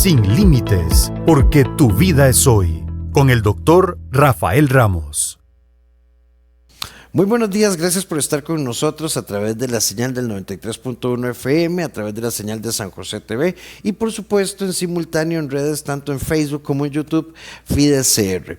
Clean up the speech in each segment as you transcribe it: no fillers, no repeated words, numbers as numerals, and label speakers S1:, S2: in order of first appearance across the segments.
S1: sin límites, porque tu vida es hoy. Con el doctor Rafael Ramos.
S2: Muy buenos días, gracias por estar con nosotros a través de la señal del 93.1 FM, a través de la señal de San José TV y por supuesto en simultáneo en redes tanto en Facebook como en YouTube, FidesCR.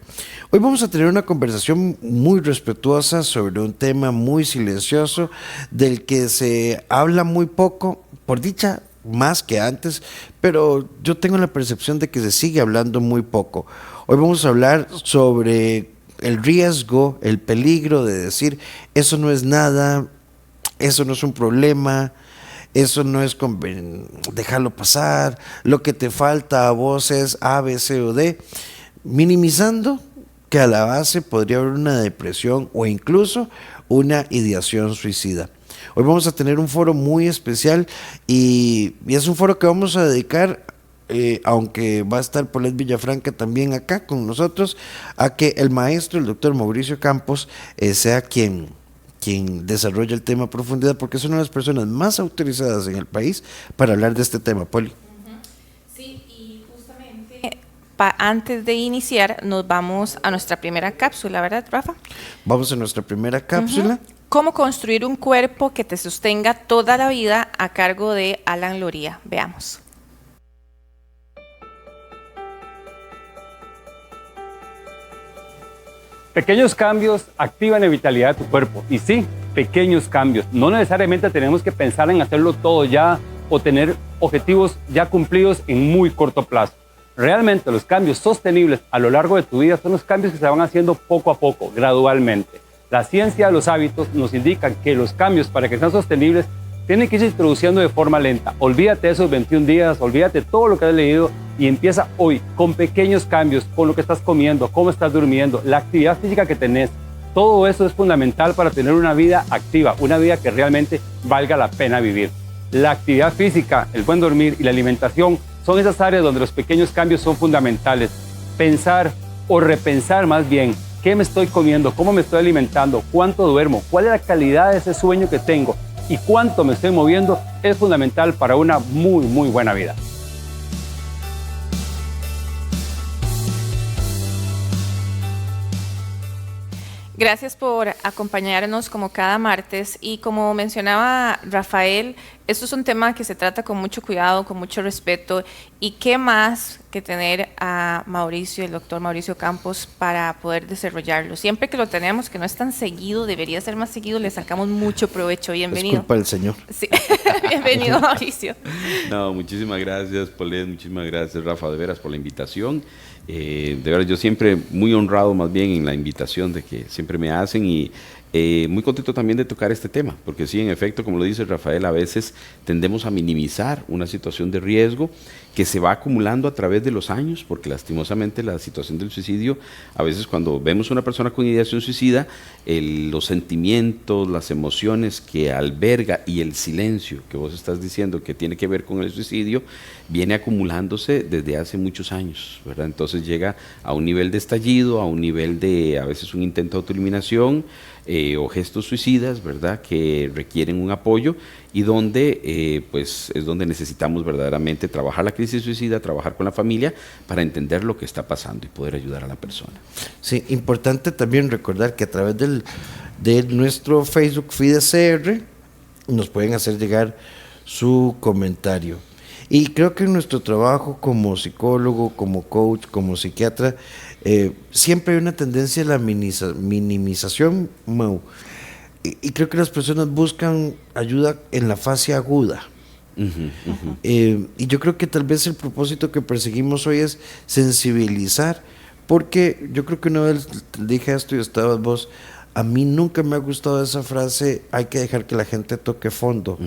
S2: Hoy vamos a tener una conversación muy respetuosa sobre un tema muy silencioso del que se habla muy poco, por dicha más que antes, pero yo tengo la percepción de que se sigue hablando muy poco. Hoy vamos a hablar sobre el riesgo, el peligro de decir, eso no es nada, eso no es un problema, eso no es dejarlo pasar, lo que te falta a vos es A, B, C o D, minimizando que a la base podría haber una depresión o incluso una ideación suicida. Hoy vamos a tener un foro muy especial y es un foro que vamos a dedicar aunque va a estar Paulette Villafranca también acá con nosotros, a que el maestro, el doctor Mauricio Campos, sea quien desarrolle el tema a profundidad, porque es una de las personas más autorizadas en el país para hablar de este tema, Poli.
S3: Sí, y justamente antes de iniciar nos vamos a nuestra primera cápsula, ¿verdad, Rafa?
S2: Vamos a nuestra primera cápsula.
S3: ¿Cómo construir un cuerpo que te sostenga toda la vida? A cargo de Alan Loría. Veamos.
S4: Pequeños cambios activan la vitalidad de tu cuerpo. Y sí, pequeños cambios. No necesariamente tenemos que pensar en hacerlo todo ya o tener objetivos ya cumplidos en muy corto plazo. Realmente los cambios sostenibles a lo largo de tu vida son los cambios que se van haciendo poco a poco, gradualmente. La ciencia de los hábitos nos indica que los cambios, para que sean sostenibles, tienen que irse introduciendo de forma lenta. Olvídate de esos 21 días, olvídate de todo lo que has leído y empieza hoy con pequeños cambios, con lo que estás comiendo, cómo estás durmiendo, la actividad física que tenés. Todo eso es fundamental para tener una vida activa, una vida que realmente valga la pena vivir. La actividad física, el buen dormir y la alimentación son esas áreas donde los pequeños cambios son fundamentales. Pensar o repensar más bien qué me estoy comiendo, cómo me estoy alimentando, cuánto duermo, cuál es la calidad de ese sueño que tengo y cuánto me estoy moviendo es fundamental para una muy buena vida.
S3: Gracias por acompañarnos como cada martes y como mencionaba Rafael, esto es un tema que se trata con mucho cuidado, con mucho respeto y qué más que tener a Mauricio, el doctor Mauricio Campos para poder desarrollarlo. Siempre que lo tenemos, que no es tan seguido, debería ser más seguido, le sacamos mucho provecho. Bienvenido.
S2: Es culpa del Señor.
S3: Sí. Bienvenido, Mauricio.
S5: No, muchísimas gracias, Paulette, muchísimas gracias, Rafa, de veras por la invitación. De verdad, yo siempre muy honrado más bien en la invitación de que siempre me hacen y muy contento también de tocar este tema, porque sí, en efecto, como lo dice Rafael, a veces tendemos a minimizar una situación de riesgo que se va acumulando a través de los años, porque lastimosamente la situación del suicidio, a veces cuando vemos a una persona con ideación suicida, los sentimientos, las emociones que alberga y el silencio que vos estás diciendo que tiene que ver con el suicidio, viene acumulándose desde hace muchos años, ¿verdad? Entonces llega a un nivel de estallido, a un nivel de a veces un intento de autoeliminación o gestos suicidas, ¿verdad? Que requieren un apoyo y donde pues es donde necesitamos verdaderamente trabajar la crisis suicida, trabajar con la familia para entender lo que está pasando y poder ayudar a la persona.
S2: Sí, importante también recordar que a través de nuestro Facebook FidesCR nos pueden hacer llegar su comentario. Y creo que en nuestro trabajo como psicólogo, como coach, como psiquiatra, siempre hay una tendencia a la minimización, Mau. Y creo que las personas buscan ayuda en la fase aguda. Y yo creo que tal vez el propósito que perseguimos hoy es sensibilizar, porque yo creo que una vez dije esto y estabas vos, a mí nunca me ha gustado esa frase, hay que dejar que la gente toque fondo.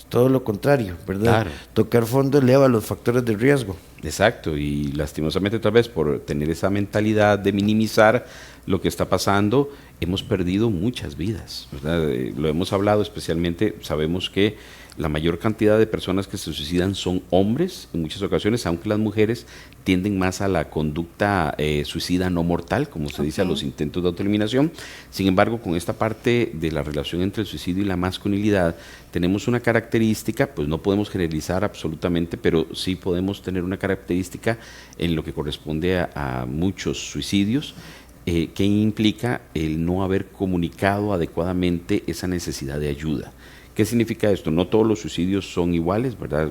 S2: Todo lo contrario, ¿verdad?
S5: Claro.
S2: Tocar fondo eleva los factores de riesgo.
S5: Exacto, y lastimosamente tal vez por tener esa mentalidad de minimizar lo que está pasando, hemos perdido muchas vidas, ¿verdad? Lo hemos hablado, especialmente sabemos que la mayor cantidad de personas que se suicidan son hombres en muchas ocasiones, aunque las mujeres tienden más a la conducta suicida no mortal, como se dice, a los intentos de autoeliminación. Sin embargo, con esta parte de la relación entre el suicidio y la masculinidad, tenemos una característica, pues no podemos generalizar absolutamente, pero sí podemos tener una característica en lo que corresponde a muchos suicidios, que implica el no haber comunicado adecuadamente esa necesidad de ayuda. ¿Qué significa esto? No todos los suicidios son iguales, ¿verdad?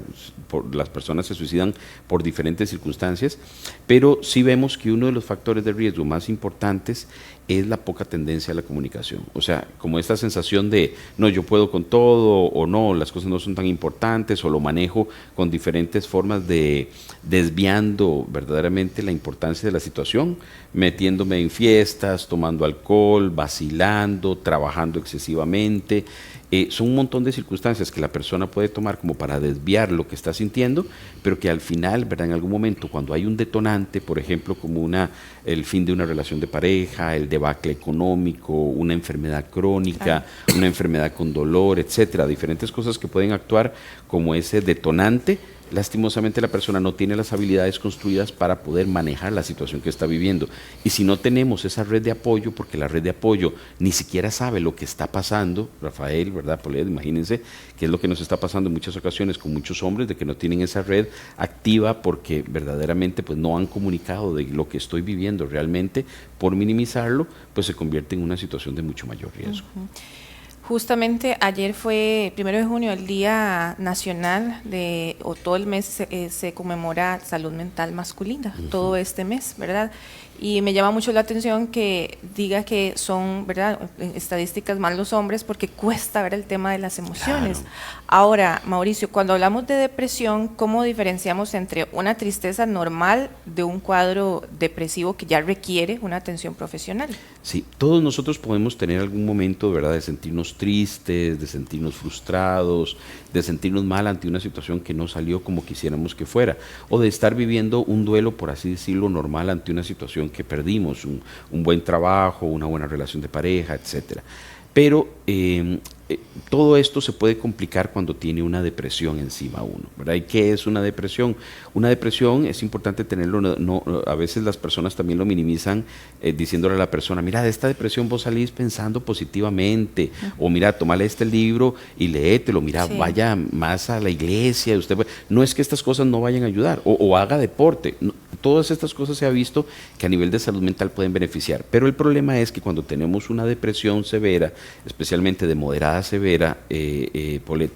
S5: Las personas se suicidan por diferentes circunstancias, pero sí vemos que uno de los factores de riesgo más importantes es la poca tendencia a la comunicación. O sea, como esta sensación de, no, yo puedo con todo, o no, las cosas no son tan importantes, o lo manejo con diferentes formas de desviando verdaderamente la importancia de la situación, metiéndome en fiestas, tomando alcohol, vacilando, trabajando excesivamente. Son un montón de circunstancias que la persona puede tomar como para desviar lo que está sintiendo, pero que al final, ¿verdad? En algún momento, cuando hay un detonante, por ejemplo, como el fin de una relación de pareja, el debacle económico, una enfermedad crónica, una enfermedad con dolor, etcétera, diferentes cosas que pueden actuar como ese detonante, lastimosamente la persona no tiene las habilidades construidas para poder manejar la situación que está viviendo. Y si no tenemos esa red de apoyo, porque la red de apoyo ni siquiera sabe lo que está pasando, Rafael, ¿verdad? Poled, imagínense qué es lo que nos está pasando en muchas ocasiones con muchos hombres, de que no tienen esa red activa porque verdaderamente pues no han comunicado de lo que estoy viviendo realmente. Por minimizarlo, pues se convierte en una situación de mucho mayor riesgo.
S3: Justamente ayer fue 1 de junio, el Día Nacional o todo el mes se conmemora salud mental masculina, todo este mes, ¿verdad? Y me llama mucho la atención que diga que son, ¿verdad?, estadísticas más los hombres porque cuesta ver el tema de las emociones. Claro. Ahora, Mauricio, cuando hablamos de depresión, ¿cómo diferenciamos entre una tristeza normal de un cuadro depresivo que ya requiere una atención profesional?
S5: Sí, todos nosotros podemos tener algún momento, ¿verdad?, de sentirnos tristes, de sentirnos frustrados, de sentirnos mal ante una situación que no salió como quisiéramos que fuera, o de estar viviendo un duelo, por así decirlo, normal ante una situación que perdimos, un buen trabajo, una buena relación de pareja, etcétera. Pero todo esto se puede complicar cuando tiene una depresión encima uno, ¿verdad? ¿Y qué es una depresión? Una depresión es importante tenerlo, a veces las personas también lo minimizan diciéndole a la persona, mira, de esta depresión vos salís pensando positivamente, o mira, tómale este libro y léetelo, mira, vaya más a la iglesia, no es que estas cosas no vayan a ayudar, o haga deporte, no, todas estas cosas se ha visto que a nivel de salud mental pueden beneficiar, pero el problema es que cuando tenemos una depresión severa, especialmente de moderada a severa, Paulette,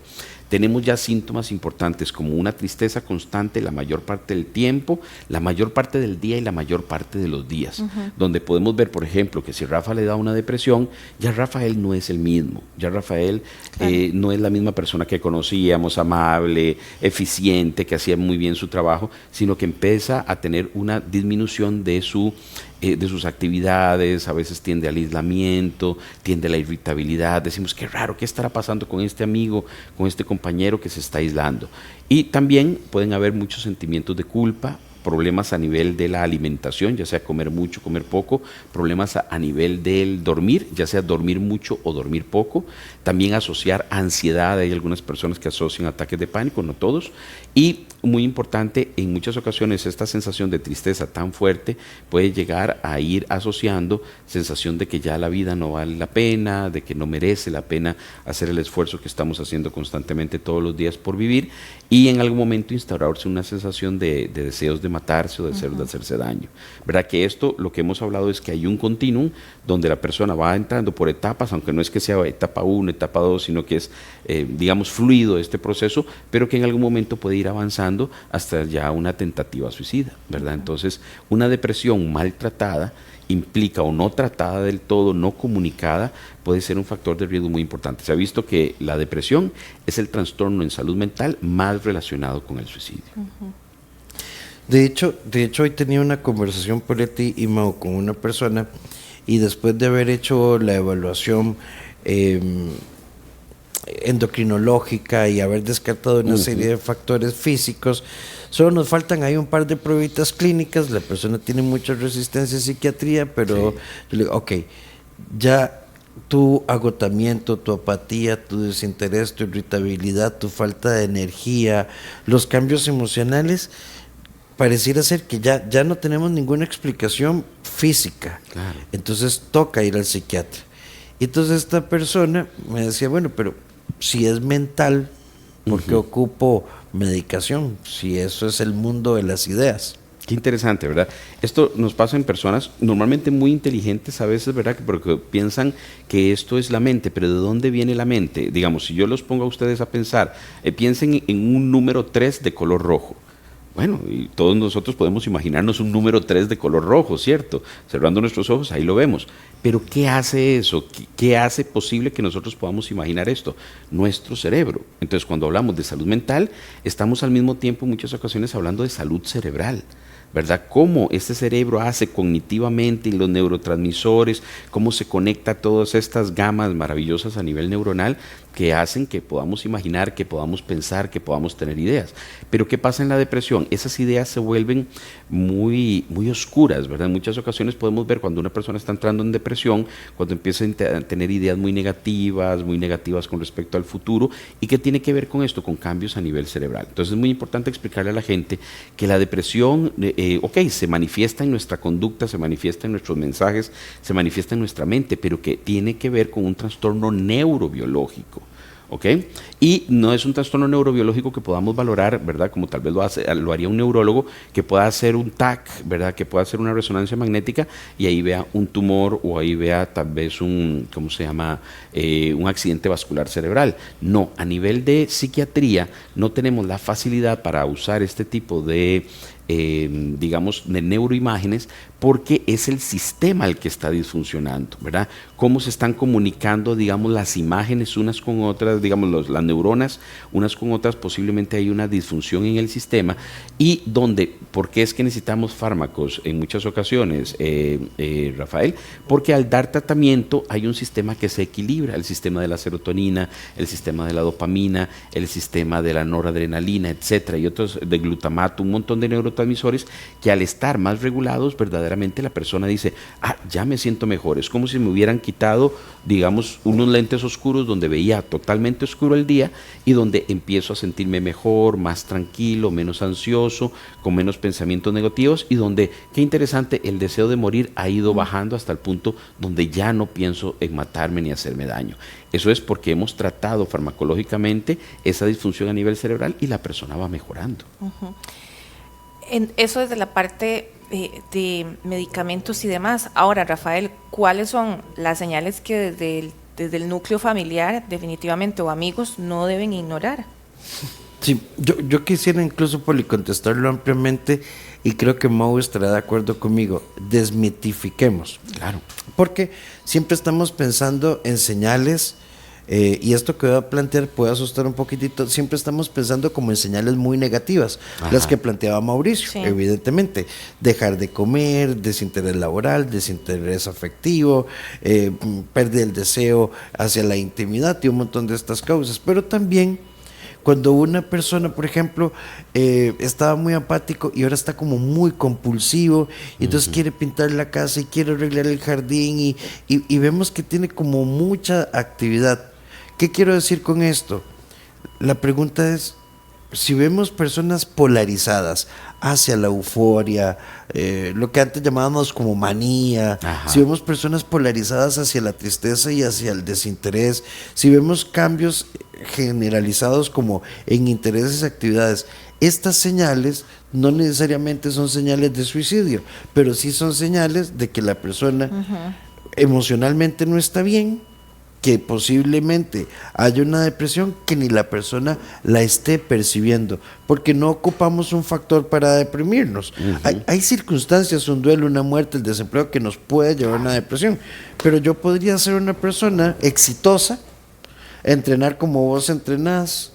S5: tenemos ya síntomas importantes como una tristeza constante la mayor parte del tiempo, la mayor parte del día y la mayor parte de los días, donde podemos ver, por ejemplo, que si Rafa le da una depresión, ya Rafael no es el mismo, ya Rafael no es la misma persona que conocíamos, amable, eficiente, que hacía muy bien su trabajo, sino que empieza a tener una disminución de sus actividades, a veces tiende al aislamiento, tiende a la irritabilidad, decimos qué raro, ¿qué estará pasando con este amigo, con este compañero que se está aislando? Y también pueden haber muchos sentimientos de culpa, problemas a nivel de la alimentación, ya sea comer mucho, comer poco, problemas a nivel del dormir, ya sea dormir mucho o dormir poco, también asociar ansiedad, hay algunas personas que asocian ataques de pánico, no todos, y muy importante, en muchas ocasiones esta sensación de tristeza tan fuerte puede llegar a ir asociando sensación de que ya la vida no vale la pena, de que no merece la pena hacer el esfuerzo que estamos haciendo constantemente todos los días por vivir, y en algún momento instaurarse una sensación de deseos de matarse o de deseos de hacerse daño. ¿Verdad? Que esto, lo que hemos hablado es que hay un continuum donde la persona va entrando por etapas, aunque no es que sea etapa 1, etapa 2, sino que es, digamos, fluido este proceso, pero que en algún momento puede ir avanzando hasta ya una tentativa suicida, ¿verdad? Entonces, una depresión maltratada implica o no tratada del todo, no comunicada, puede ser un factor de riesgo muy importante. Se ha visto que la depresión es el trastorno en salud mental más relacionado con el suicidio.
S2: De hecho, hoy tenía una conversación por Leti y Mau con una persona y después de haber hecho la evaluación endocrinológica y haber descartado una serie de factores físicos, solo nos faltan ahí un par de pruebitas clínicas, la persona tiene mucha resistencia a psiquiatría, pero yo le digo, ok, ya tu agotamiento, tu apatía, tu desinterés, tu irritabilidad, tu falta de energía, los cambios emocionales, pareciera ser que ya no tenemos ninguna explicación física.
S5: Claro.
S2: Entonces toca ir al psiquiatra. Y entonces esta persona me decía, bueno, pero si es mental, ¿por qué ocupo medicación? Si eso es el mundo de las ideas.
S5: Qué interesante, ¿verdad? Esto nos pasa en personas normalmente muy inteligentes a veces, ¿verdad? Porque piensan que esto es la mente, pero ¿de dónde viene la mente? Digamos, si yo los pongo a ustedes a pensar, piensen en un número 3 de color rojo. Bueno, y todos nosotros podemos imaginarnos un número 3 de color rojo, ¿cierto? Cerrando nuestros ojos, ahí lo vemos. Pero ¿qué hace eso? ¿Qué hace posible que nosotros podamos imaginar esto? Nuestro cerebro. Entonces, cuando hablamos de salud mental, estamos al mismo tiempo en muchas ocasiones hablando de salud cerebral, ¿verdad? Cómo este cerebro hace cognitivamente y los neurotransmisores, cómo se conecta a todas estas gamas maravillosas a nivel neuronal que hacen que podamos imaginar, que podamos pensar, que podamos tener ideas. Pero ¿qué pasa en la depresión? Esas ideas se vuelven muy, muy oscuras, ¿verdad? En muchas ocasiones podemos ver cuando una persona está entrando en depresión, cuando empieza a tener ideas muy negativas con respecto al futuro. ¿Y qué tiene que ver con esto? Con cambios a nivel cerebral. Entonces es muy importante explicarle a la gente que la depresión, se manifiesta en nuestra conducta, se manifiesta en nuestros mensajes, se manifiesta en nuestra mente, pero que tiene que ver con un trastorno neurobiológico. ¿Ok? Y no es un trastorno neurobiológico que podamos valorar, ¿verdad? Como tal vez lo haría un neurólogo, que pueda hacer un TAC, ¿verdad? Que pueda hacer una resonancia magnética y ahí vea un tumor o ahí vea tal vez un accidente vascular cerebral. No, a nivel de psiquiatría no tenemos la facilidad para usar este tipo de de neuroimágenes, porque es el sistema el que está disfuncionando, ¿verdad? Cómo se están comunicando, digamos, las imágenes unas con otras, digamos, las neuronas unas con otras, posiblemente hay una disfunción en el sistema y ¿por qué es que necesitamos fármacos en muchas ocasiones, Rafael? Porque al dar tratamiento hay un sistema que se equilibra, el sistema de la serotonina, el sistema de la dopamina, el sistema de la noradrenalina, etcétera, y otros de glutamato, un montón de neurotransmisores que al estar más regulados, verdaderamente la persona dice, ya me siento mejor. Es como si me hubieran quitado, digamos, unos lentes oscuros donde veía totalmente oscuro el día y donde empiezo a sentirme mejor, más tranquilo, menos ansioso, con menos pensamientos negativos y donde, qué interesante, el deseo de morir ha ido bajando hasta el punto donde ya no pienso en matarme ni hacerme daño. Eso es porque hemos tratado farmacológicamente esa disfunción a nivel cerebral y la persona va mejorando.
S3: Eso desde la parte de medicamentos y demás. Ahora, Rafael, ¿cuáles son las señales que desde el núcleo familiar definitivamente o amigos no deben ignorar?
S2: Sí, yo quisiera incluso contestarlo ampliamente y creo que Mau estará de acuerdo conmigo. Desmitifiquemos.
S5: Claro.
S2: Porque siempre estamos pensando en señales, y esto que voy a plantear puede asustar un poquitito, siempre estamos pensando como en señales muy negativas, las que planteaba Mauricio, sí. Evidentemente, dejar de comer, desinterés laboral, desinterés afectivo, pérdida del deseo hacia la intimidad y un montón de estas causas, pero también cuando una persona, por ejemplo, estaba muy apático y ahora está como muy compulsivo, y entonces quiere pintar la casa y quiere arreglar el jardín y vemos que tiene como mucha actividad. ¿Qué quiero decir con esto? La pregunta es, si vemos personas polarizadas hacia la euforia, lo que antes llamábamos como manía, si vemos personas polarizadas hacia la tristeza y hacia el desinterés, si vemos cambios generalizados como en intereses y actividades, estas señales no necesariamente son señales de suicidio, pero sí son señales de que la persona emocionalmente no está bien, que posiblemente haya una depresión que ni la persona la esté percibiendo, porque no ocupamos un factor para deprimirnos. Hay circunstancias, un duelo, una muerte, el desempleo que nos puede llevar a una depresión, pero yo podría ser una persona exitosa, entrenar como vos entrenás,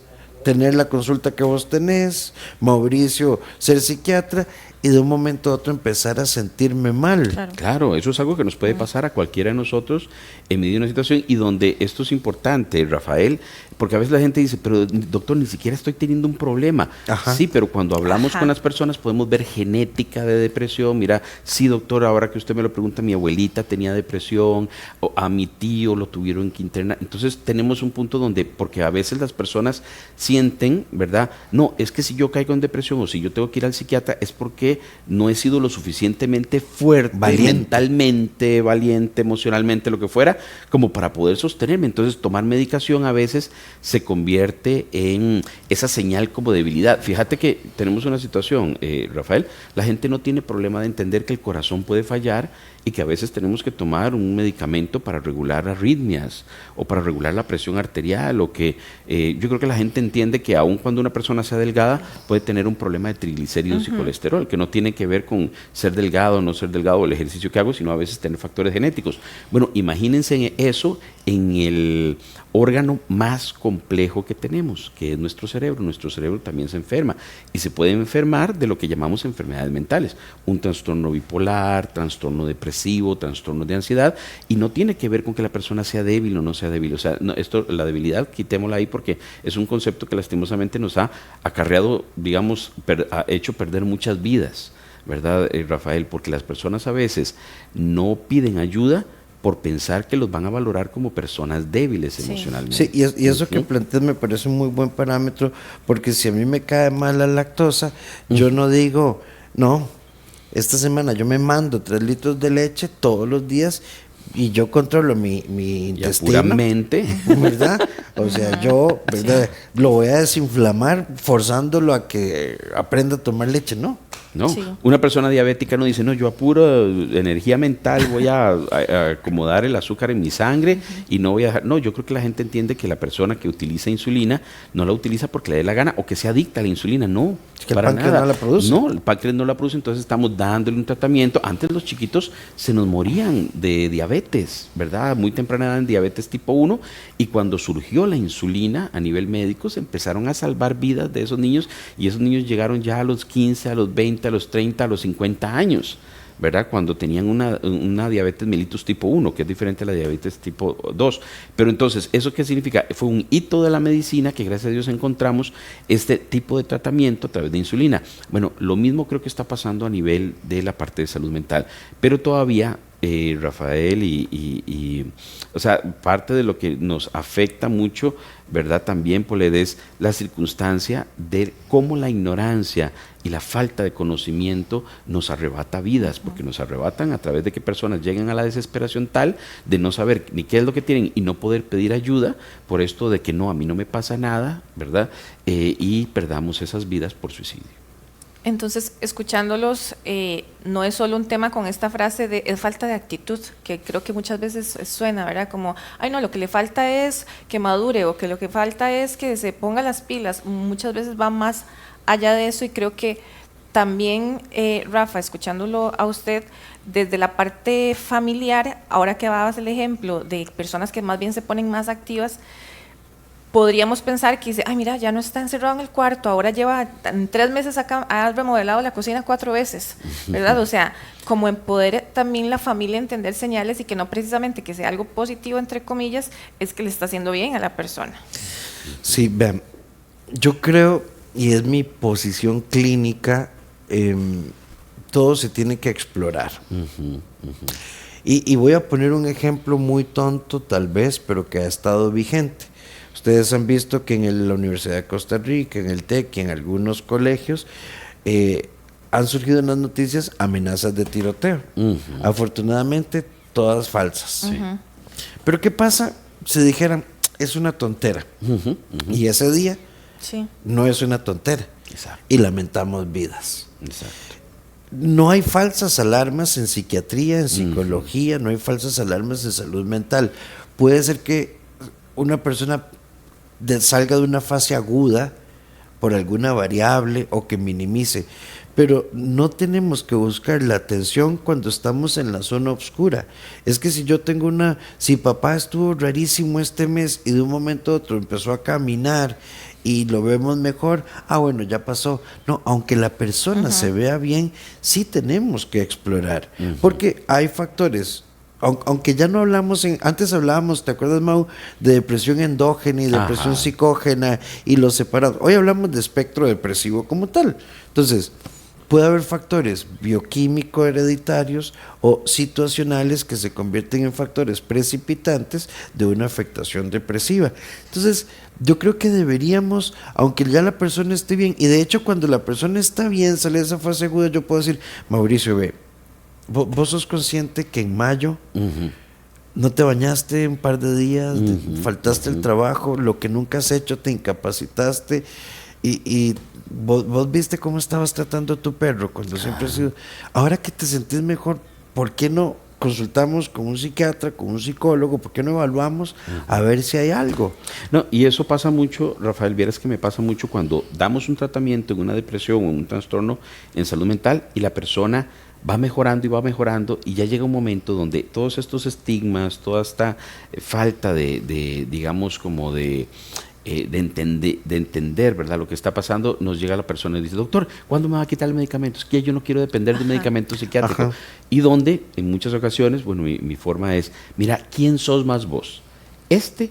S2: tener la consulta que vos tenés, Mauricio ser psiquiatra, y de un momento a otro empezar a sentirme mal.
S3: Claro.
S5: Claro, eso es algo que nos puede pasar a cualquiera de nosotros en medio de una situación y donde esto es importante, Rafael, porque a veces la gente dice, pero doctor, ni siquiera estoy teniendo un problema.
S2: Ajá.
S5: Sí, pero cuando hablamos
S3: Ajá.
S5: con las personas podemos ver genética de depresión. Mira, sí, doctor, ahora que usted me lo pregunta, mi abuelita tenía depresión, o a mi tío lo tuvieron que internar. Entonces tenemos un punto donde, porque a veces las personas sienten, ¿verdad? No, es que si yo caigo en depresión o si yo tengo que ir al psiquiatra es porque no he sido lo suficientemente fuerte,
S2: Valiente.
S5: mentalmente, valiente, emocionalmente, lo que fuera, como para poder sostenerme. Entonces tomar medicación a veces se convierte en esa señal como debilidad. Fíjate que tenemos una situación, Rafael, la gente no tiene problema de entender que el corazón puede fallar y que a veces tenemos que tomar un medicamento para regular arritmias o para regular la presión arterial, o que yo creo que la gente entiende que aun cuando una persona sea delgada puede tener un problema de triglicéridos y colesterol, que no tiene que ver con ser delgado o no ser delgado o el ejercicio que hago, sino a veces tener factores genéticos. Bueno, imagínense eso en el órgano más complejo que tenemos, que es nuestro cerebro. Nuestro cerebro también se enferma y se puede enfermar de lo que llamamos enfermedades mentales, un trastorno bipolar, trastorno depresivo, trastorno de ansiedad, y no tiene que ver con que la persona sea débil o no sea débil. O sea, no, la debilidad quitémosla ahí porque es un concepto que lastimosamente nos ha acarreado, digamos, ha hecho perder muchas vidas, ¿verdad, Rafael? Porque las personas a veces no piden ayuda por pensar que los van a valorar como personas débiles emocionalmente.
S2: Sí, y eso que planteas me parece un muy buen parámetro, porque si a mí me cae mal la lactosa, yo no digo, no, esta semana yo me mando 3 litros de leche todos los días y yo controlo mi intestino.
S5: Puramente.
S2: ¿Verdad? O sea, yo, ¿verdad? Lo voy a desinflamar forzándolo a que aprenda a tomar leche, ¿no?
S5: No,
S3: Sí.
S5: una persona diabética no dice, no, yo a pura energía mental voy a acomodar el azúcar en mi sangre y no voy a dejar. No, yo creo que la gente entiende que la persona que utiliza insulina no la utiliza porque le dé la gana o que sea adicta a la insulina. No,
S2: Es que el
S5: para
S2: páncreas
S5: nada.
S2: no la produce.
S5: No, el páncreas no la produce, entonces estamos dándole un tratamiento. Antes los chiquitos se nos morían de diabetes, ¿verdad? Muy temprana edad en diabetes tipo 1, y cuando surgió la insulina a nivel médico se empezaron a salvar vidas de esos niños, y esos niños llegaron ya a los 15, a los 20, a los 30, a los 50 años, ¿verdad? Cuando tenían una diabetes mellitus tipo 1, que es diferente a la diabetes tipo 2. Pero entonces, ¿eso qué significa? Fue un hito de la medicina que gracias a Dios encontramos este tipo de tratamiento a través de insulina. Bueno, lo mismo creo que está pasando a nivel de la parte de salud mental, pero todavía Rafael, o sea, parte de lo que nos afecta mucho, ¿verdad? También, Poled, es la circunstancia de cómo la ignorancia y la falta de conocimiento nos arrebata vidas, porque nos arrebatan a través de que personas llegan a la desesperación tal de no saber ni qué es lo que tienen y no poder pedir ayuda por esto de que no, a mí no me pasa nada, ¿verdad? Y perdamos esas vidas por suicidio.
S3: Entonces, escuchándolos, no es solo un tema con esta frase de es falta de actitud, que creo que muchas veces suena, ¿verdad? Como, ay no, lo que le falta es que madure, o que lo que falta es que se ponga las pilas. Muchas veces va más allá de eso, y creo que también, Rafa, escuchándolo a usted, desde la parte familiar, ahora que dabas el ejemplo de personas que más bien se ponen más activas, podríamos pensar que dice, ay mira, ya no está encerrado en el cuarto, ahora lleva 3 meses acá, ha remodelado la cocina 4 veces, ¿verdad? O sea, como en poder también la familia entender señales, y que no precisamente que sea algo positivo, entre comillas, es que le está haciendo bien a la persona.
S2: Sí, vean, yo creo, y es mi posición clínica, todo se tiene que explorar. Y voy a poner un ejemplo muy tonto tal vez, pero que ha estado vigente. Ustedes han visto que en la Universidad de Costa Rica, en el TEC y en algunos colegios han surgido en las noticias amenazas de tiroteo. Afortunadamente, todas falsas. Pero ¿qué pasa si dijeran, es una tontera? Y ese día
S3: Sí.
S2: no es una tontera.
S5: Exacto.
S2: Y lamentamos vidas.
S5: Exacto.
S2: No hay falsas alarmas en psiquiatría, en psicología, no hay falsas alarmas en salud mental. Puede ser que una persona salga de una fase aguda por alguna variable o que minimice, pero no tenemos que buscar la atención cuando estamos en la zona oscura. Es que si papá estuvo rarísimo este mes y de un momento a otro empezó a caminar y lo vemos mejor, bueno, ya pasó. No, aunque la persona se vea bien, sí tenemos que explorar, porque hay factores. Aunque ya no hablamos, antes hablábamos, ¿te acuerdas, Mau? De depresión endógena y depresión psicógena y los separados. Hoy hablamos de espectro depresivo como tal. Entonces, puede haber factores bioquímicos hereditarios o situacionales que se convierten en factores precipitantes de una afectación depresiva. Entonces, yo creo que deberíamos, aunque ya la persona esté bien, y de hecho cuando la persona está bien, sale de esa fase aguda, yo puedo decir, Mauricio, ve, vos sos consciente que en mayo no te bañaste un par de días, faltaste el trabajo, lo que nunca has hecho, te incapacitaste y vos viste cómo estabas tratando a tu perro cuando siempre has sido. Ahora que te sentís mejor, ¿por qué no consultamos con un psiquiatra, con un psicólogo? ¿Por qué no evaluamos a ver si hay algo?
S5: No, y eso pasa mucho, Rafael, vieras que me pasa mucho cuando damos un tratamiento en una depresión o un trastorno en salud mental y la persona va mejorando y ya llega un momento donde todos estos estigmas, toda esta falta de digamos, como de entender, ¿verdad?, lo que está pasando, nos llega la persona y dice, doctor, ¿cuándo me va a quitar el medicamento? Es que yo no quiero depender de medicamentos psiquiátricos. Y donde, en muchas ocasiones, bueno, mi forma es, mira, ¿quién sos más vos? ¿Este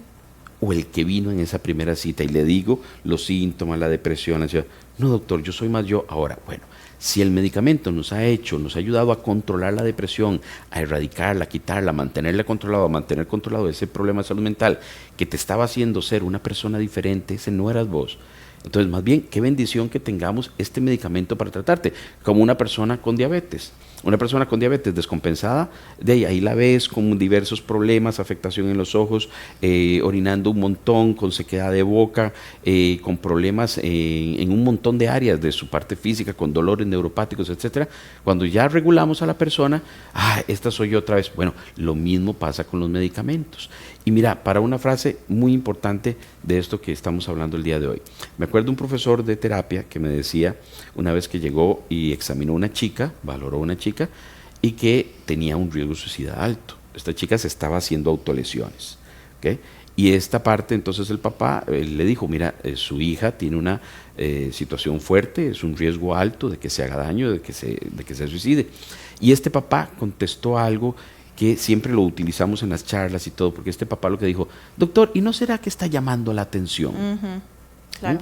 S5: o el que vino en esa primera cita? Y le digo los síntomas, la depresión, la ansiedad. No, doctor, yo soy más yo. Ahora, bueno, si el medicamento nos ha ayudado a controlar la depresión, a erradicarla, a quitarla, a mantenerla controlado, a mantener controlado ese problema de salud mental que te estaba haciendo ser una persona diferente, ese no eras vos. Entonces, más bien, qué bendición que tengamos este medicamento para tratarte, como una persona con diabetes. Una persona con diabetes descompensada, de ahí la ves con diversos problemas, afectación en los ojos, orinando un montón, con sequedad de boca, con problemas en un montón de áreas de su parte física, con dolores neuropáticos, etcétera. Cuando ya regulamos a la persona, esta soy yo otra vez. Bueno, lo mismo pasa con los medicamentos. Y mira, para una frase muy importante de esto que estamos hablando el día de hoy. Me acuerdo un profesor de terapia que me decía, una vez que llegó y examinó a una chica, valoró a una chica, y que tenía un riesgo suicida alto. Esta chica se estaba haciendo autolesiones, ¿okay? Y esta parte, entonces el papá le dijo, mira, su hija tiene una situación fuerte, es un riesgo alto de que se haga daño, de que se suicide. Y este papá contestó algo que siempre lo utilizamos en las charlas y todo, porque este papá lo que dijo, doctor, ¿y no será que está llamando la atención?
S3: Claro.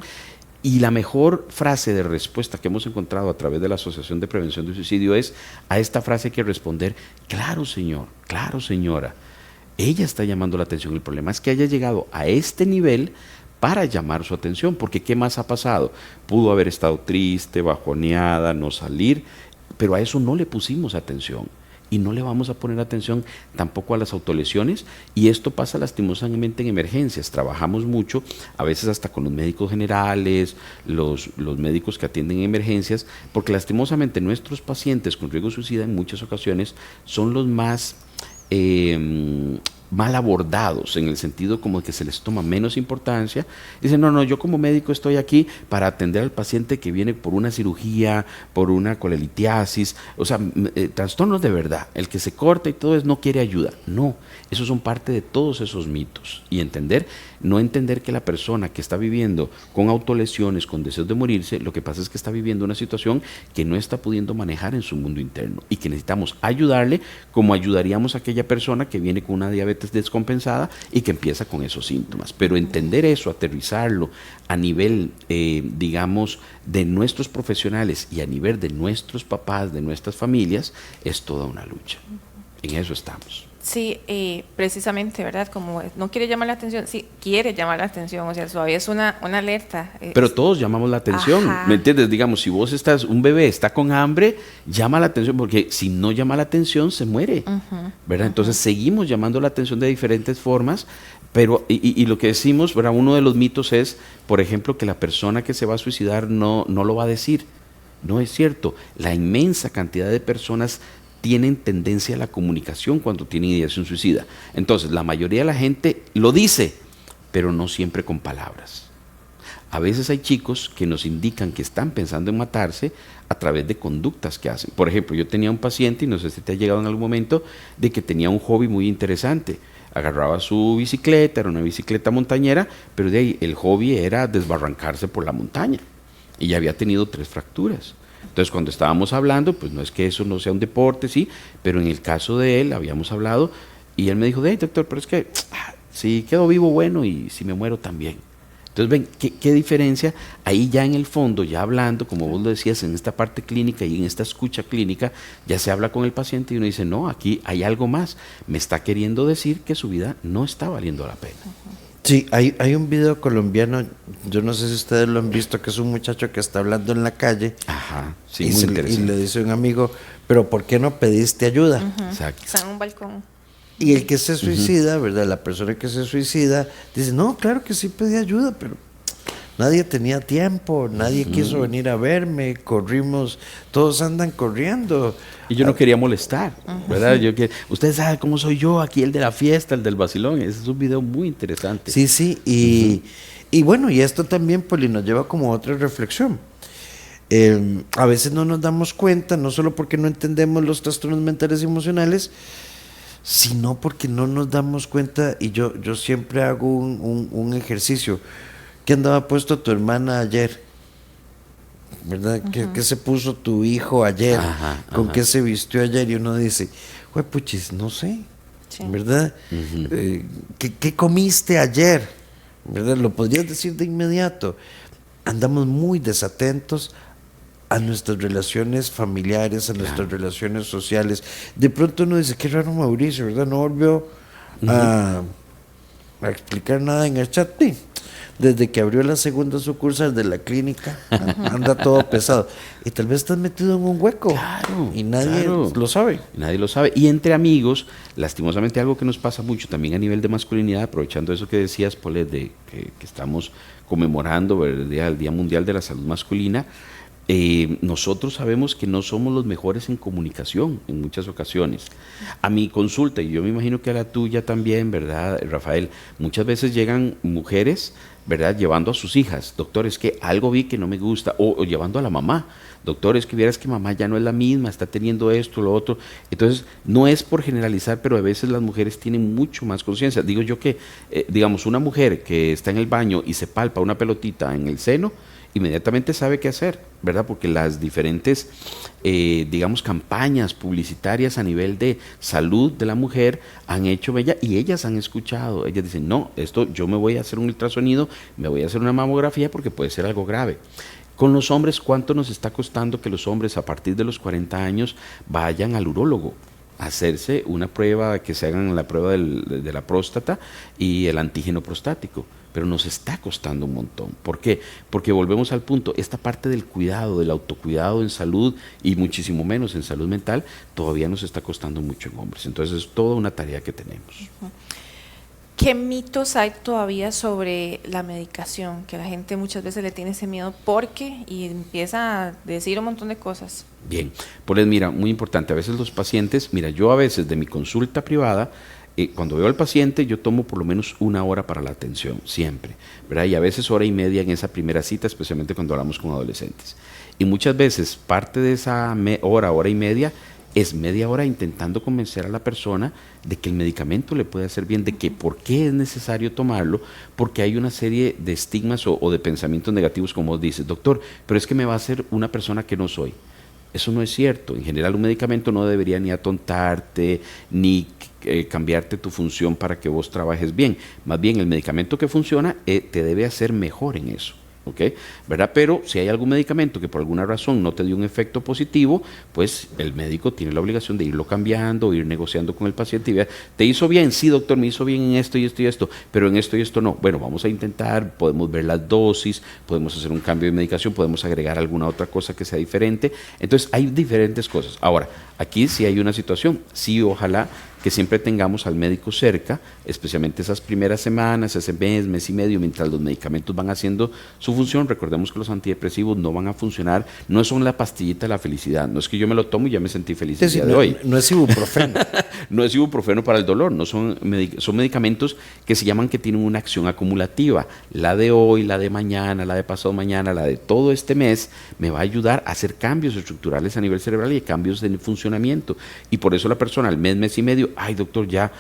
S5: Y la mejor frase de respuesta que hemos encontrado a través de la Asociación de Prevención del Suicidio es, a esta frase hay que responder, claro señor, claro señora, ella está llamando la atención. El problema es que haya llegado a este nivel para llamar su atención, porque ¿qué más ha pasado? Pudo haber estado triste, bajoneada, no salir, pero a eso no le pusimos atención. Y no le vamos a poner atención tampoco a las autolesiones, y esto pasa lastimosamente en emergencias. Trabajamos mucho, a veces hasta con los médicos generales, los médicos que atienden emergencias, porque lastimosamente nuestros pacientes con riesgo suicida en muchas ocasiones son los más mal abordados, en el sentido como que se les toma menos importancia. Dicen, no, yo como médico estoy aquí para atender al paciente que viene por una cirugía, por una colelitiasis, o sea, trastornos de verdad. El que se corta y todo no quiere ayuda. No, esos son parte de todos esos mitos. Y no entender que la persona que está viviendo con autolesiones, con deseos de morirse, lo que pasa es que está viviendo una situación que no está pudiendo manejar en su mundo interno y que necesitamos ayudarle como ayudaríamos a aquella persona que viene con una diabetes descompensada y que empieza con esos síntomas. Pero entender eso, aterrizarlo a nivel, digamos, de nuestros profesionales y a nivel de nuestros papás, de nuestras familias, es toda una lucha. En eso estamos.
S3: Sí, precisamente, ¿verdad? Como no quiere llamar la atención, sí, quiere llamar la atención, o sea, todavía es una alerta.
S5: Pero todos llamamos la atención, ¿me entiendes? Digamos, si vos un bebé está con hambre, llama la atención, porque si no llama la atención, se muere, ¿verdad? Entonces seguimos llamando la atención de diferentes formas, pero, y lo que decimos, ¿verdad? Uno de los mitos es, por ejemplo, que la persona que se va a suicidar no lo va a decir. No es cierto, la inmensa cantidad de personas tienen tendencia a la comunicación cuando tienen ideación suicida. Entonces, la mayoría de la gente lo dice, pero no siempre con palabras. A veces hay chicos que nos indican que están pensando en matarse a través de conductas que hacen. Por ejemplo, yo tenía un paciente, y no sé si te ha llegado en algún momento, de que tenía un hobby muy interesante. agarraba su bicicleta, era una bicicleta montañera, pero de ahí el hobby era desbarrancarse por la montaña. Y ya había tenido 3 fracturas. Entonces, cuando estábamos hablando, pues no es que eso no sea un deporte, sí, pero en el caso de él habíamos hablado y él me dijo, hey, doctor, pero es que si quedo vivo, bueno, y si me muero también. Entonces, ven, ¿qué diferencia? Ahí ya en el fondo, ya hablando, como vos lo decías, en esta parte clínica y en esta escucha clínica, ya se habla con el paciente y uno dice, no, aquí hay algo más. Me está queriendo decir que su vida no está valiendo la pena.
S2: Sí, hay un video colombiano, yo no sé si ustedes lo han visto, que es un muchacho que está hablando en la calle.
S5: Ajá, sí,
S2: y,
S5: muy interesante.
S2: y le dice a un amigo, pero ¿por qué no pediste ayuda?
S5: Exacto.
S3: Está en un balcón.
S2: Y el que se suicida, ¿verdad? La persona que se suicida dice, no, claro que sí pedí ayuda, pero nadie tenía tiempo, nadie quiso venir a verme, corrimos, todos andan corriendo.
S5: Y yo no quería molestar, ¿verdad? Ustedes saben cómo soy yo, aquí el de la fiesta, el del vacilón. Ese es un video muy interesante.
S2: Sí, sí, y bueno, y esto también, Poli, nos lleva como a otra reflexión. A veces no nos damos cuenta, no solo porque no entendemos los trastornos mentales y emocionales, sino porque no nos damos cuenta, y yo siempre hago un ejercicio. ¿Qué andaba puesto tu hermana ayer? ¿Verdad? ¿Qué se puso tu hijo ayer? ¿Con qué se vistió ayer? Y uno dice, güey, puchis, no sé,
S3: Sí.
S2: ¿verdad? ¿Qué comiste ayer? ¿Verdad? Lo podrías decir de inmediato. Andamos muy desatentos a nuestras relaciones familiares, a nuestras relaciones sociales. De pronto uno dice, qué raro Mauricio, ¿verdad? No volvió a explicar nada en el chat. Sí. Desde que abrió la segunda sucursal de la clínica, anda todo pesado. Y tal vez estás metido en un hueco.
S5: Claro,
S2: y nadie lo sabe.
S5: Nadie lo sabe. Y entre amigos, lastimosamente algo que nos pasa mucho también a nivel de masculinidad, aprovechando eso que decías, Paulette, de que estamos conmemorando el Día Mundial de la Salud Masculina, nosotros sabemos que no somos los mejores en comunicación en muchas ocasiones. A mi consulta, y yo me imagino que a la tuya también, ¿verdad, Rafael? Muchas veces llegan mujeres, ¿verdad?, llevando a sus hijas. Doctor, es que algo vi que no me gusta. O llevando a la mamá. Doctor, es que vieras que mamá ya no es la misma, está teniendo esto, lo otro. Entonces, no es por generalizar, pero a veces las mujeres tienen mucho más conciencia. Digo yo que, digamos, una mujer que está en el baño y se palpa una pelotita en el seno, inmediatamente sabe qué hacer, ¿verdad? Porque las diferentes, digamos, campañas publicitarias a nivel de salud de la mujer han hecho bella y ellas han escuchado. Ellas dicen, no, esto yo me voy a hacer un ultrasonido, me voy a hacer una mamografía porque puede ser algo grave. Con los hombres, ¿cuánto nos está costando que los hombres a partir de los 40 años vayan al urólogo a hacerse una prueba, que se hagan la prueba de la próstata y el antígeno prostático? Pero nos está costando un montón. ¿Por qué? Porque volvemos al punto, esta parte del cuidado, del autocuidado en salud y muchísimo menos en salud mental, todavía nos está costando mucho en hombres. Entonces es toda una tarea que tenemos.
S3: ¿Qué mitos hay todavía sobre la medicación? Que la gente muchas veces le tiene ese miedo porque y empieza a decir un montón de cosas.
S5: Bien, pues mira, muy importante, a veces los pacientes, mira, yo a veces de mi consulta privada, cuando veo al paciente, yo tomo por lo menos 1 hora para la atención, siempre, ¿verdad? Y a veces 1 hora y media en esa primera cita, especialmente cuando hablamos con adolescentes. Y muchas veces parte de esa hora y media, es media hora intentando convencer a la persona de que el medicamento le puede hacer bien, de que por qué es necesario tomarlo, porque hay una serie de estigmas o de pensamientos negativos, como vos dices, doctor, pero es que me va a hacer una persona que no soy. Eso no es cierto. En general, un medicamento no debería ni atontarte, ni cambiarte tu función para que vos trabajes bien. Más bien, el medicamento que funciona te debe hacer mejor en eso. ¿Ok? ¿Verdad? Pero si hay algún medicamento que por alguna razón no te dio un efecto positivo, pues el médico tiene la obligación de irlo cambiando, ir negociando con el paciente y ver, ¿te hizo bien? Sí, doctor, me hizo bien en esto y esto y esto, pero en esto y esto no. Bueno, vamos a intentar, podemos ver las dosis, podemos hacer un cambio de medicación, podemos agregar alguna otra cosa que sea diferente. Entonces, hay diferentes cosas. Ahora, aquí sí hay una situación, sí, ojalá que siempre tengamos al médico cerca, especialmente esas primeras semanas, ese mes y medio, mientras los medicamentos van haciendo su función. Recordemos que los antidepresivos no van a funcionar, no son la pastillita de la felicidad, no es que yo me lo tomo y ya me sentí feliz el día de hoy.
S2: No es ibuprofeno.
S5: No es ibuprofeno para el dolor, no son medicamentos que se llaman que tienen una acción acumulativa. La de hoy, la de mañana, la de pasado mañana, la de todo este mes, me va a ayudar a hacer cambios estructurales a nivel cerebral y cambios de funcionamiento. Y por eso la persona al mes y medio, ay doctor, ya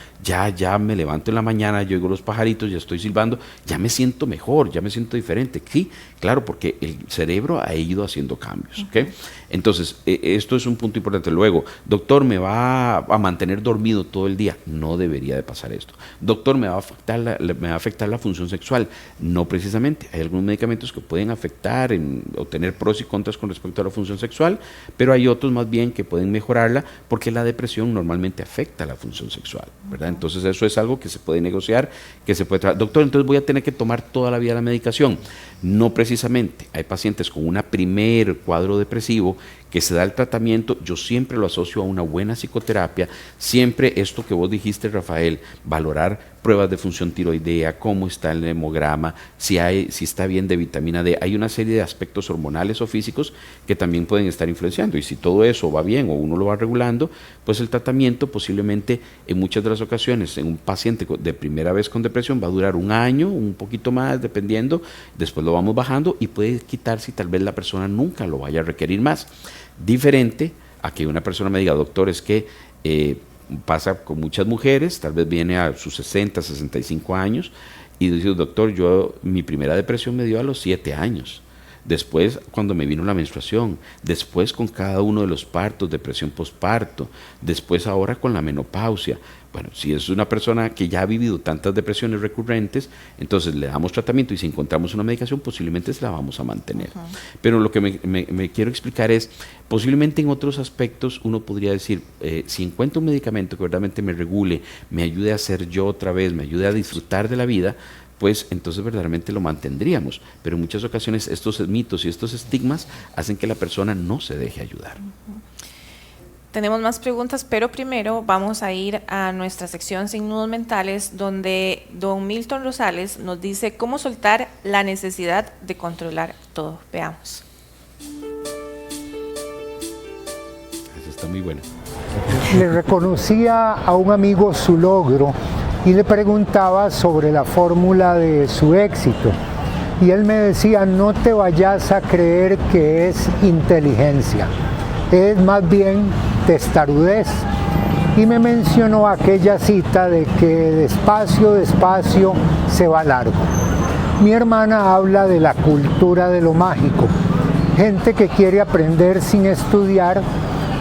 S5: me levanto en la mañana, yo oigo los pajaritos, ya estoy silbando, ya me siento mejor, ya me siento diferente. Sí, claro, porque el cerebro ha ido haciendo cambios. ¿Okay? Entonces, esto es un punto importante. Luego, doctor, ¿me va a mantener dormido todo el día? No debería de pasar esto. Doctor, ¿me va a afectar la función sexual? No precisamente. Hay algunos medicamentos que pueden afectar o tener pros y contras con respecto a la función sexual, pero hay otros más bien que pueden mejorarla, porque la depresión normalmente afecta la función sexual, ¿verdad? Entonces eso es algo que se puede negociar, que se puede tratar. Doctor, entonces voy a tener que tomar toda la vida la medicación. No precisamente. Hay pacientes con un primer cuadro depresivo que se da el tratamiento, yo siempre lo asocio a una buena psicoterapia, siempre esto que vos dijiste, Rafael, valorar pruebas de función tiroidea, cómo está el hemograma, si está bien de vitamina D. Hay una serie de aspectos hormonales o físicos que también pueden estar influenciando, y si todo eso va bien o uno lo va regulando, pues el tratamiento posiblemente en muchas de las ocasiones en un paciente de primera vez con depresión va a durar 1 año, un poquito más dependiendo, después lo vamos bajando y puede quitarse y tal vez la persona nunca lo vaya a requerir más. Diferente a que una persona me diga, doctor, es que pasa con muchas mujeres, tal vez viene a sus 60, 65 años y dice, doctor, mi primera depresión me dio a los 7 años. Después, cuando me vino la menstruación, después con cada uno de los partos, depresión postparto, después ahora con la menopausia. Bueno, si es una persona que ya ha vivido tantas depresiones recurrentes, entonces le damos tratamiento y si encontramos una medicación, posiblemente se la vamos a mantener. Pero lo que me quiero explicar es, posiblemente en otros aspectos uno podría decir, si encuentro un medicamento que verdaderamente me regule, me ayude a ser yo otra vez, me ayude a disfrutar de la vida, pues entonces verdaderamente lo mantendríamos. Pero en muchas ocasiones estos mitos y estos estigmas hacen que la persona no se deje ayudar.
S3: Tenemos más preguntas, pero primero vamos a ir a nuestra sección Sin Nudos Mentales, donde don Milton Rosales nos dice cómo soltar la necesidad de controlar todo. Veamos.
S5: Eso está muy bueno.
S6: Le reconocía a un amigo su logro y le preguntaba sobre la fórmula de su éxito. Y él me decía, no te vayas a creer que es inteligencia, es más bien testarudez. Y me mencionó aquella cita de que despacio, despacio se va largo. Mi hermana habla de la cultura de lo mágico, gente que quiere aprender sin estudiar,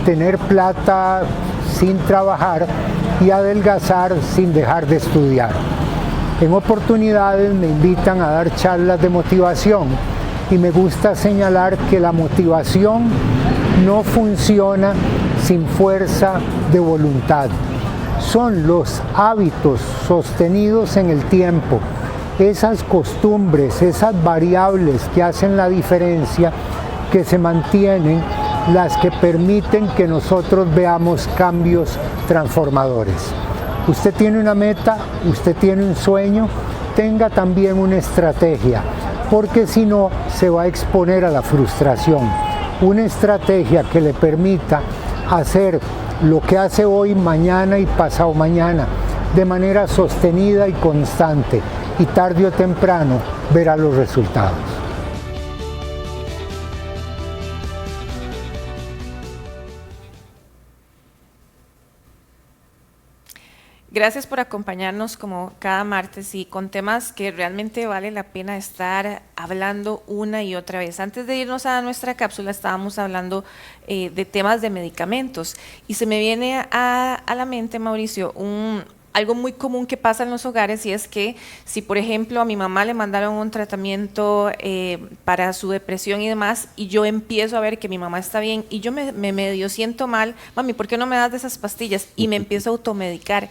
S6: tener plata sin trabajar y adelgazar sin dejar de estudiar. En oportunidades me invitan a dar charlas de motivación y me gusta señalar que la motivación no funciona sin fuerza de voluntad. Son los hábitos sostenidos en el tiempo, esas costumbres, esas variables que hacen la diferencia, que se mantienen, las que permiten que nosotros veamos cambios transformadores. Usted tiene una meta, usted tiene un sueño, tenga también una estrategia, porque si no se va a exponer a la frustración. Una estrategia que le permita hacer lo que hace hoy, mañana y pasado mañana, de manera sostenida y constante, y tarde o temprano verá los resultados.
S3: Gracias por acompañarnos como cada martes y con temas que realmente vale la pena estar hablando una y otra vez. Antes de irnos a nuestra cápsula estábamos hablando de temas de medicamentos y se me viene a la mente, Mauricio, algo muy común que pasa en los hogares, y es que si por ejemplo a mi mamá le mandaron un tratamiento para su depresión y demás, y yo empiezo a ver que mi mamá está bien y yo me medio siento mal, mami, ¿por qué no me das de esas pastillas? Y me empiezo a automedicar.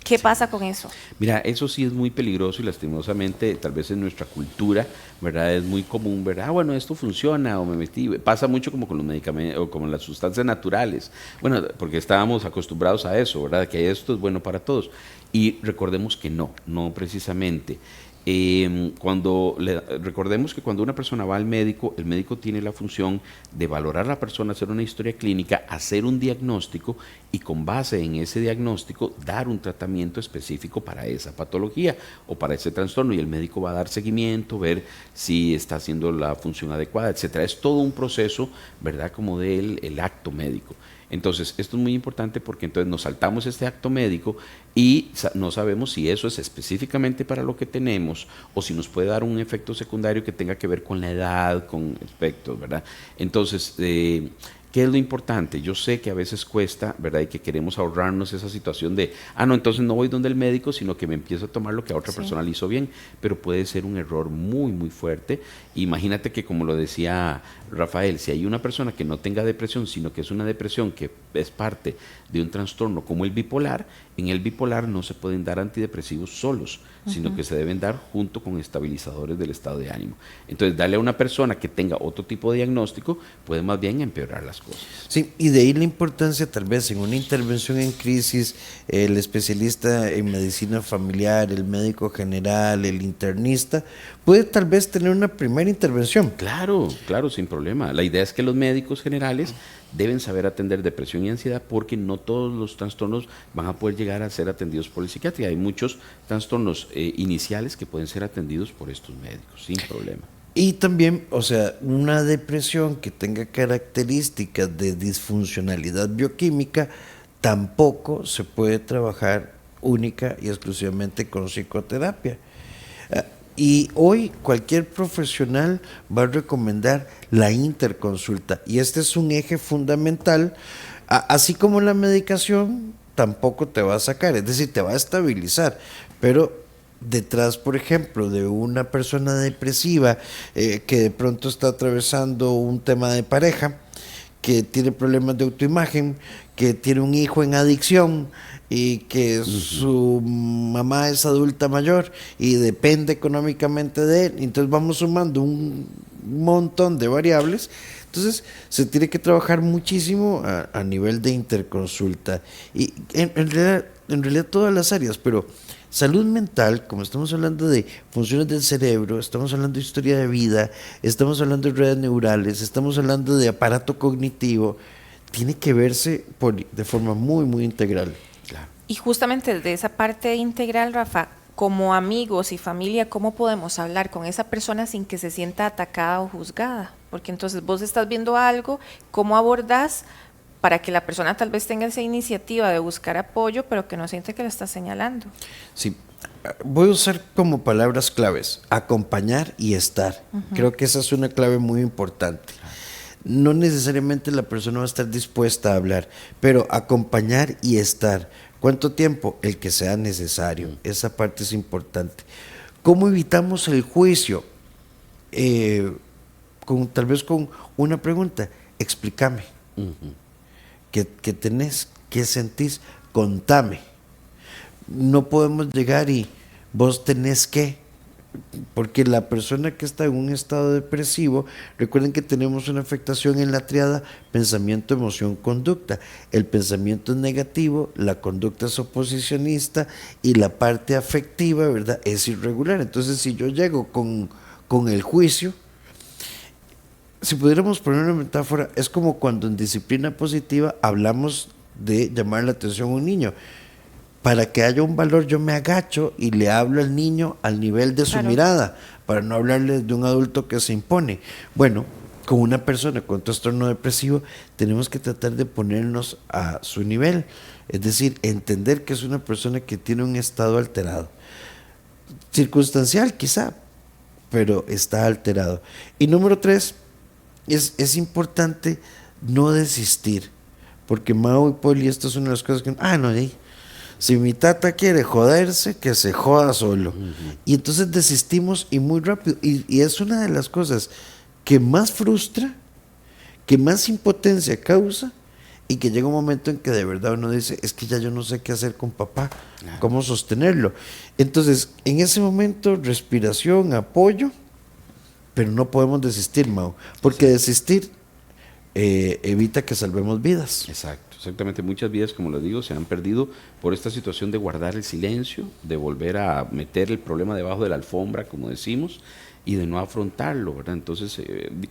S3: ¿Qué pasa con eso?
S5: Mira, eso sí es muy peligroso y lastimosamente, tal vez en nuestra cultura, ¿verdad? Es muy común, ¿verdad? Bueno, esto funciona o me metí. Pasa mucho como con los medicamentos o como las sustancias naturales. Bueno, porque estábamos acostumbrados a eso, ¿verdad? Que esto es bueno para todos. Y recordemos que no precisamente. Recordemos que cuando una persona va al médico, el médico tiene la función de valorar a la persona, hacer una historia clínica, hacer un diagnóstico y con base en ese diagnóstico dar un tratamiento específico para esa patología o para ese trastorno, y el médico va a dar seguimiento, ver si está haciendo la función adecuada, etcétera. Es todo un proceso, ¿verdad? Como del acto médico. Entonces, esto es muy importante porque entonces nos saltamos este acto médico y no sabemos si eso es específicamente para lo que tenemos o si nos puede dar un efecto secundario que tenga que ver con la edad, con aspectos, ¿verdad? Entonces, ¿qué es lo importante? Yo sé que a veces cuesta, ¿verdad? Y que queremos ahorrarnos esa situación de, no, entonces no voy donde el médico, sino que me empiezo a tomar lo que a otra persona le hizo bien, pero puede ser un error muy, muy fuerte. Imagínate que, como lo decía Rafael, si hay una persona que no tenga depresión, sino que es una depresión que es parte de un trastorno como el bipolar, en el bipolar no se pueden dar antidepresivos solos, sino que se deben dar junto con estabilizadores del estado de ánimo. Entonces, darle a una persona que tenga otro tipo de diagnóstico puede más bien empeorar las cosas.
S2: Sí, y de ahí la importancia tal vez en una intervención en crisis, el especialista en medicina familiar, el médico general, el internista, puede tal vez tener una primera intervención.
S5: Claro, claro, sin problema. La idea es que los médicos generales deben saber atender depresión y ansiedad porque no todos los trastornos van a poder llegar a ser atendidos por el psiquiatra. Hay muchos trastornos iniciales que pueden ser atendidos por estos médicos, sin problema.
S2: Y también, o sea, una depresión que tenga características de disfuncionalidad bioquímica tampoco se puede trabajar única y exclusivamente con psicoterapia. Y hoy cualquier profesional va a recomendar la interconsulta y este es un eje fundamental, así como la medicación tampoco te va a sacar, es decir, te va a estabilizar, pero detrás, por ejemplo, de una persona depresiva que de pronto está atravesando un tema de pareja, que tiene problemas de autoimagen, que tiene un hijo en adicción y que su mamá es adulta mayor y depende económicamente de él, entonces vamos sumando un montón de variables. Entonces se tiene que trabajar muchísimo a nivel de interconsulta y en realidad todas las áreas, pero salud mental, como estamos hablando de funciones del cerebro, estamos hablando de historia de vida, estamos hablando de redes neurales, estamos hablando de aparato cognitivo, tiene que verse de forma muy, muy integral.
S5: Claro.
S3: Y justamente desde esa parte integral, Rafa, como amigos y familia, ¿cómo podemos hablar con esa persona sin que se sienta atacada o juzgada? Porque entonces vos estás viendo algo, ¿cómo abordás para que la persona tal vez tenga esa iniciativa de buscar apoyo, pero que no siente que la está señalando?
S2: Sí, voy a usar como palabras claves, acompañar y estar. Creo que esa es una clave muy importante. No necesariamente la persona va a estar dispuesta a hablar, pero acompañar y estar. ¿Cuánto tiempo? El que sea necesario. Esa parte es importante. ¿Cómo evitamos el juicio? Tal vez con una pregunta. Explícame. ¿Qué tenés? ¿Qué sentís? Contame. No podemos llegar y vos tenés que, porque la persona que está en un estado depresivo, recuerden que tenemos una afectación en la tríada pensamiento, emoción, conducta. El pensamiento es negativo, la conducta es oposicionista y la parte afectiva, ¿verdad?, es irregular. Entonces, si yo llego con el juicio, si pudiéramos poner una metáfora, es como cuando en disciplina positiva hablamos de llamar la atención a un niño. Para que haya un valor, yo me agacho y le hablo al niño al nivel de su mirada, para no hablarle de un adulto que se impone. Bueno, con una persona con trastorno depresivo tenemos que tratar de ponernos a su nivel, es decir, entender que es una persona que tiene un estado alterado, circunstancial quizá, pero está alterado. Y número 3, es importante no desistir, porque Mau y Poli, esto es una de las cosas que, si mi tata quiere joderse, que se joda solo. Y entonces desistimos y muy rápido. Y es una de las cosas que más frustra, que más impotencia causa y que llega un momento en que de verdad uno dice, es que ya yo no sé qué hacer con papá, cómo sostenerlo. Entonces, en ese momento, respiración, apoyo, pero no podemos desistir, Mau, porque desistir evita que salvemos vidas.
S5: Exacto, exactamente. Muchas vidas, como les digo, se han perdido por esta situación de guardar el silencio, de volver a meter el problema debajo de la alfombra, como decimos, y de no afrontarlo, ¿verdad? Entonces,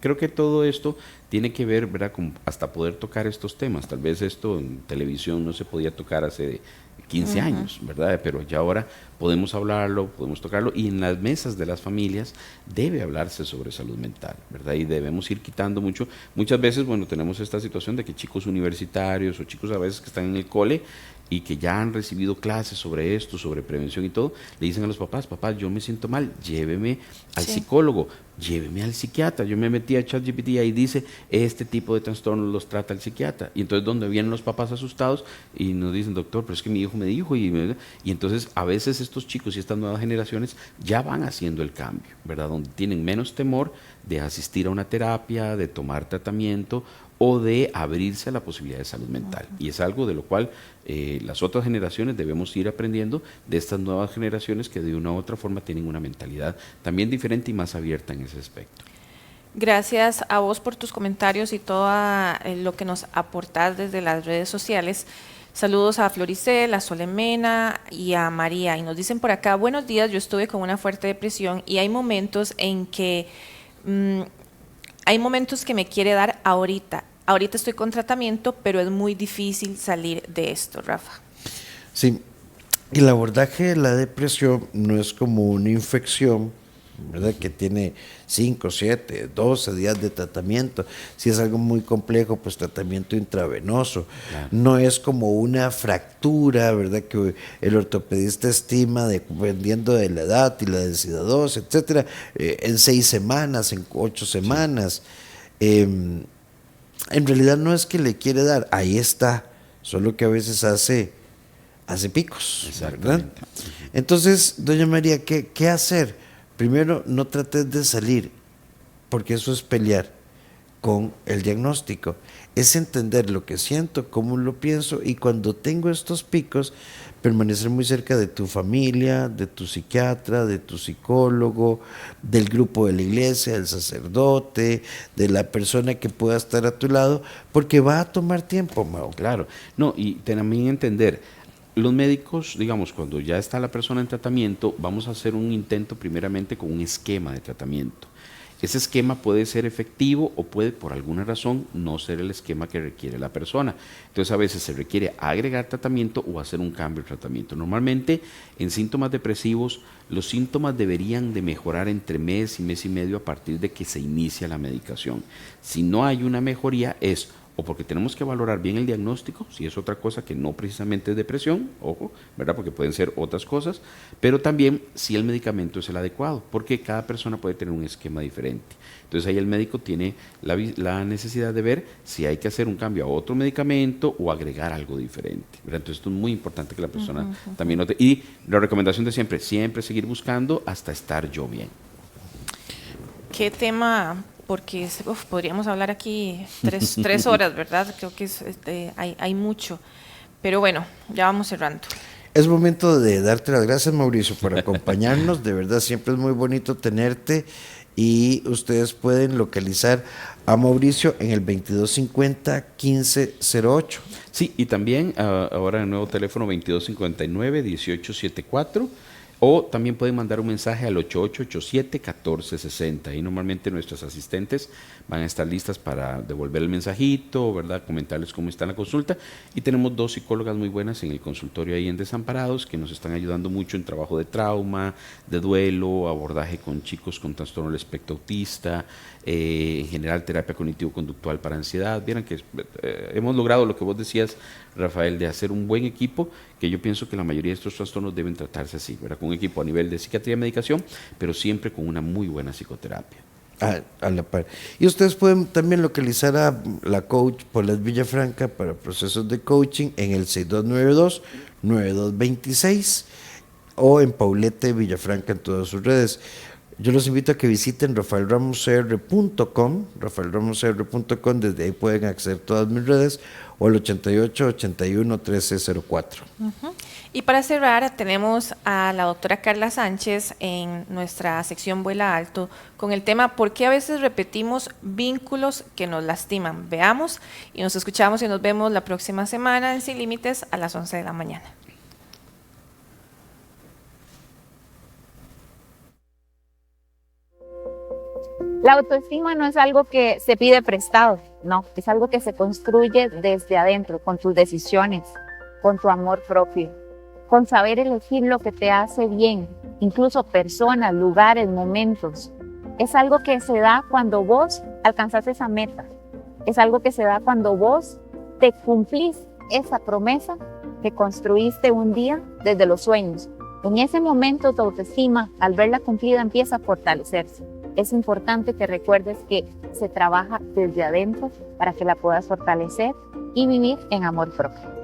S5: creo que todo esto tiene que ver, ¿verdad?, con hasta poder tocar estos temas. Tal vez esto en televisión no se podía tocar hace 15 años, ¿verdad? Pero ya ahora podemos hablarlo, podemos tocarlo, y en las mesas de las familias debe hablarse sobre salud mental, ¿verdad? Y debemos ir quitando muchas veces, bueno, tenemos esta situación de que chicos universitarios o chicos a veces que están en el cole y que ya han recibido clases sobre esto, sobre prevención y todo, le dicen a los papás, yo me siento mal, lléveme al psicólogo, lléveme al psiquiatra. Yo me metí a ChatGPT y ahí dice, este tipo de trastornos los trata el psiquiatra. Y entonces donde vienen los papás asustados y nos dicen, doctor, pero es que mi hijo me dijo, y entonces a veces estos chicos y estas nuevas generaciones ya van haciendo el cambio, ¿verdad? Donde tienen menos temor de asistir a una terapia, de tomar tratamiento o de abrirse a la posibilidad de salud mental. Y es algo de lo cual las otras generaciones debemos ir aprendiendo de estas nuevas generaciones que de una u otra forma tienen una mentalidad también diferente y más abierta en ese aspecto.
S3: Gracias a vos por tus comentarios y todo lo que nos aportás desde las redes sociales. Saludos a Floricel, a Solemena y a María. Y nos dicen por acá, buenos días, yo estuve con una fuerte depresión y hay momentos en que me quiere dar ahorita. Ahorita estoy con tratamiento, pero es muy difícil salir de esto, Rafa.
S2: Sí, y el abordaje de la depresión no es como una infección, ¿verdad? Que tiene 5, 7, 12 días de tratamiento. Si es algo muy complejo, pues tratamiento intravenoso. Claro. No es como una fractura, ¿verdad? Que el ortopedista estima, dependiendo de la edad y la densidad ósea, etcétera, en 6 semanas, en 8 semanas. Sí. En realidad no es que le quiere dar, ahí está, solo que a veces hace picos, ¿verdad? Entonces, doña María, ¿qué hacer? Primero, no trates de salir, porque eso es pelear con el diagnóstico. Es entender lo que siento, cómo lo pienso, y cuando tengo estos picos, permanecer muy cerca de tu familia, de tu psiquiatra, de tu psicólogo, del grupo de la iglesia, del sacerdote, de la persona que pueda estar a tu lado, porque va a tomar tiempo, Mau.
S5: Claro, no, y también entender, los médicos, digamos, cuando ya está la persona en tratamiento, vamos a hacer un intento primeramente con un esquema de tratamiento. Ese esquema puede ser efectivo o puede, por alguna razón, no ser el esquema que requiere la persona. Entonces, a veces se requiere agregar tratamiento o hacer un cambio de tratamiento. Normalmente, en síntomas depresivos, los síntomas deberían de mejorar entre mes y medio a partir de que se inicia la medicación. Si no hay una mejoría, es o porque tenemos que valorar bien el diagnóstico, si es otra cosa que no precisamente es depresión, ojo, ¿verdad? Porque pueden ser otras cosas, pero también si el medicamento es el adecuado, porque cada persona puede tener un esquema diferente. Entonces ahí el médico tiene la necesidad de ver si hay que hacer un cambio a otro medicamento o agregar algo diferente, ¿verdad? Entonces esto es muy importante que la persona también note. Y la recomendación de siempre seguir buscando hasta estar yo bien.
S3: ¿Qué tema? Porque podríamos hablar aquí 3 horas, ¿verdad? Creo que hay mucho. Pero bueno, ya vamos cerrando.
S2: Es momento de darte las gracias, Mauricio, por acompañarnos. De verdad, siempre es muy bonito tenerte. Y ustedes pueden localizar a Mauricio en el 2250-1508.
S5: Sí, y también ahora el nuevo teléfono 2259-1874. O también pueden mandar un mensaje al 8887-1460. Y normalmente nuestros asistentes van a estar listas para devolver el mensajito, ¿verdad? Comentarles cómo está la consulta. Y tenemos 2 psicólogas muy buenas en el consultorio ahí en Desamparados que nos están ayudando mucho en trabajo de trauma, de duelo, abordaje con chicos con trastorno del espectro autista, en general terapia cognitivo-conductual para ansiedad. Vieran que hemos logrado lo que vos decías, Rafael, de hacer un buen equipo, que yo pienso que la mayoría de estos trastornos deben tratarse así, ¿verdad? Con un equipo a nivel de psiquiatría y medicación, pero siempre con una muy buena psicoterapia.
S2: A la par. Y ustedes pueden también localizar a la coach Paulette Villafranca para procesos de coaching en el 6292-9226 o en Paulette Villafranca en todas sus redes. Yo los invito a que visiten rafaelramoscr.com, desde ahí pueden acceder a todas mis redes, o al 8881-1304.
S3: Y para cerrar, tenemos a la doctora Carla Sánchez en nuestra sección Vuela Alto con el tema ¿por qué a veces repetimos vínculos que nos lastiman? Veamos y nos escuchamos y nos vemos la próxima semana en Sin Límites a las 11 de la mañana.
S7: La autoestima no es algo que se pide prestado, no, es algo que se construye desde adentro, con tus decisiones, con tu amor propio, con saber elegir lo que te hace bien, incluso personas, lugares, momentos. Es algo que se da cuando vos alcanzás esa meta. Es algo que se da cuando vos te cumplís esa promesa que construiste un día desde los sueños. En ese momento tu autoestima, al verla cumplida, empieza a fortalecerse. Es importante que recuerdes que se trabaja desde adentro para que la puedas fortalecer y vivir en amor propio.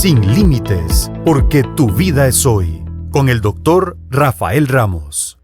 S1: Sin límites, porque tu vida es hoy. Con el doctor Rafael Ramos.